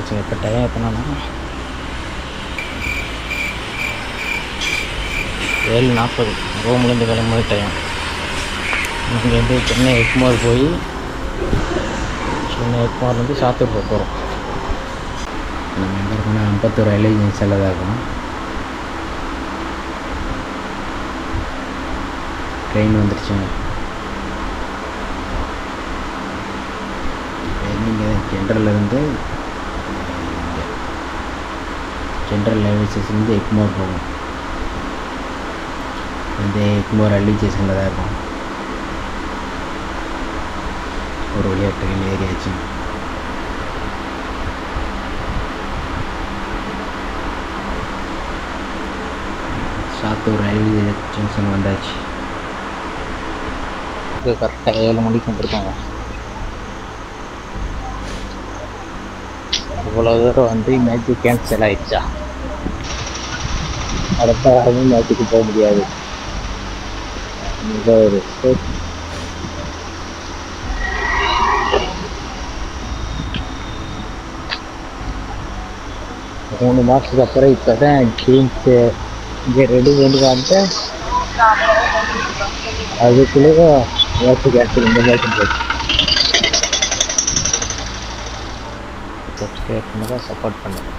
வந்தாச்சுங்க. இப்போ டைம் எத்தனைனா 7:40. ரூம்லேருந்து கிளம்பும்போது டைம். இங்கேருந்து சென்னை எக்மோர் போய் சென்னை எக்மோர்லேருந்து சாத்தூர் போக போகிறோம். நம்ம எங்கே இருக்கோம்னா அம்பத்தூர் ரயில்வே ஜங்ஷனில் தான் இருக்கோம். ட்ரெயின் வந்துடுச்சுங்க. நீங்கள் ஜென்ரல்லேருந்து ஜென்ரல் ரயில்வே ஸ்டேஷன்லேருந்து எக்மோர் போகும். இந்த எக்மோர் ரயில்வே ஸ்டேஷனில் தான் இருக்கும். ஒரு வழியாக ட்ரெயின் ஏறியாச்சு. சாத்தூர் ரயில்வே ஜங்ஷன் வந்தாச்சு. கரெக்டாக 7 மணிக்கு வந்துருக்காங்க. இவ்வளோ தூரம் வந்து மேட்ச்சு கேன்சல் ஆகிடுச்சா? அடுத்த வாரமும் மேட்ச்சுக்கு போக முடியாது. மிக ஒரு 3 மாதத்துக்கு அப்புறம் இப்போ தான் டீம்ஸு இங்கே ரெடி பண்ணிட்டு அதுக்குள்ளேயே மேட்ச்சு கேன்சல். இந்த மேட்ச்சு போச்சு. சப்ஸ்கிரைப் பண்ணதான் சப்போர்ட் பண்ணுங்கள்.